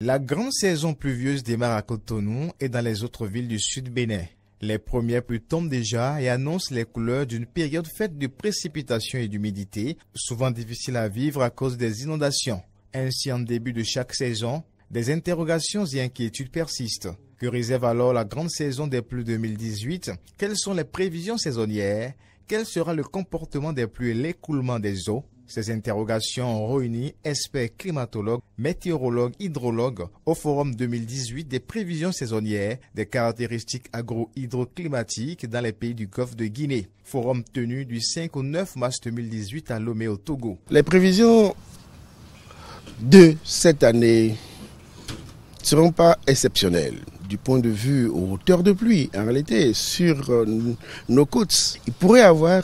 La grande saison pluvieuse démarre à Cotonou et dans les autres villes du sud Bénin. Les premières pluies tombent déjà et annoncent les couleurs d'une période faite de précipitations et d'humidité, souvent difficile à vivre à cause des inondations. Ainsi, en début de chaque saison, des interrogations et inquiétudes persistent. Que réserve alors la grande saison des pluies 2018? Quelles sont les prévisions saisonnières? Quel sera le comportement des pluies et l'écoulement des eaux? Ces interrogations ont réuni experts climatologues, météorologues, hydrologues au Forum 2018 des prévisions saisonnières des caractéristiques agro-hydroclimatiques dans les pays du Golfe de Guinée. Forum tenu du 5 au 9 mars 2018 à Lomé au Togo. Les prévisions de cette année ne seront pas exceptionnelles du point de vue hauteur de pluie. En réalité, sur nos côtes, il pourrait y avoir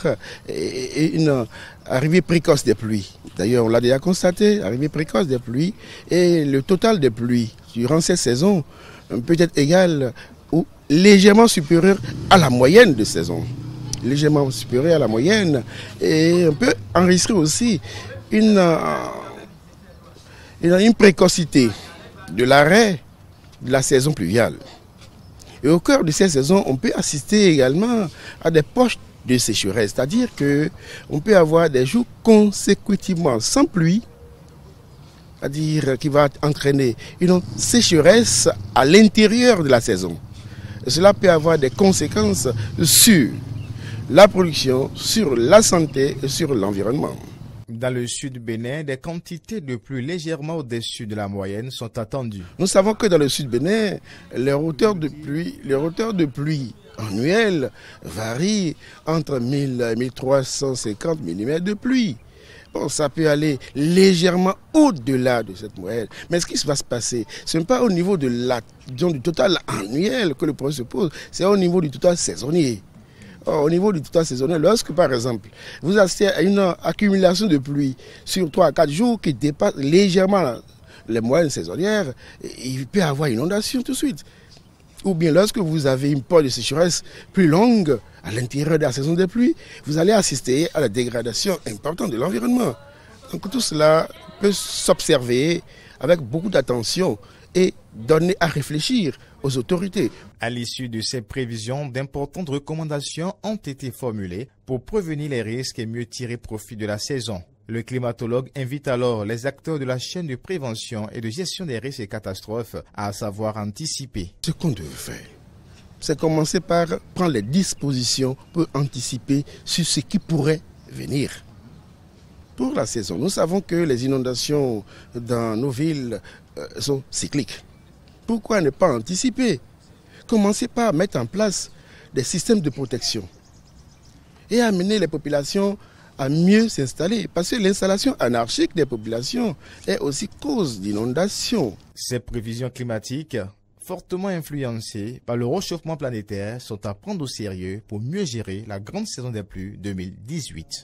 une arrivée précoce des pluies. D'ailleurs, on l'a déjà constaté, arrivée précoce des pluies. Et le total des pluies durant cette saison peut être égal ou légèrement supérieur à la moyenne de saison. Légèrement supérieur à la moyenne. Et on peut enregistrer aussi une précocité de l'arrêt de la saison pluviale. Et au cœur de cette saison, on peut assister également à des poches de sécheresse, c'est-à-dire qu'on peut avoir des jours consécutivement sans pluie, c'est-à-dire qui va entraîner une sécheresse à l'intérieur de la saison. Et cela peut avoir des conséquences sur la production, sur la santé et sur l'environnement. Dans le sud Bénin, des quantités de pluie légèrement au-dessus de la moyenne sont attendues. Nous savons que dans le sud Bénin, les hauteurs de pluie annuelles varient entre 1000 et 1350 mm de pluie. Bon, ça peut aller légèrement au-delà de cette moyenne. Mais ce qui va se passer, ce n'est pas au niveau du total annuel que le problème se pose, c'est au niveau du total saisonnier. Au niveau du total saisonnier, lorsque par exemple vous assistez à une accumulation de pluie sur 3 à 4 jours qui dépasse légèrement les moyennes saisonnières, il peut y avoir inondation tout de suite. Ou bien lorsque vous avez une période de sécheresse plus longue à l'intérieur de la saison des pluies, vous allez assister à la dégradation importante de l'environnement. Donc tout cela peut s'observer avec beaucoup d'attention et donner à réfléchir aux autorités. À l'issue de ces prévisions, d'importantes recommandations ont été formulées pour prévenir les risques et mieux tirer profit de la saison. Le climatologue invite alors les acteurs de la chaîne de prévention et de gestion des risques et catastrophes à savoir anticiper. Ce qu'on devrait faire, c'est commencer par prendre les dispositions pour anticiper sur ce qui pourrait venir. Pour la saison, nous savons que les inondations dans nos villes sont cycliques. Pourquoi ne pas anticiper? Commencez par mettre en place des systèmes de protection et amener les populations à mieux s'installer. Parce que l'installation anarchique des populations est aussi cause d'inondations. Ces prévisions climatiques, fortement influencées par le réchauffement planétaire, sont à prendre au sérieux pour mieux gérer la grande saison des pluies 2018.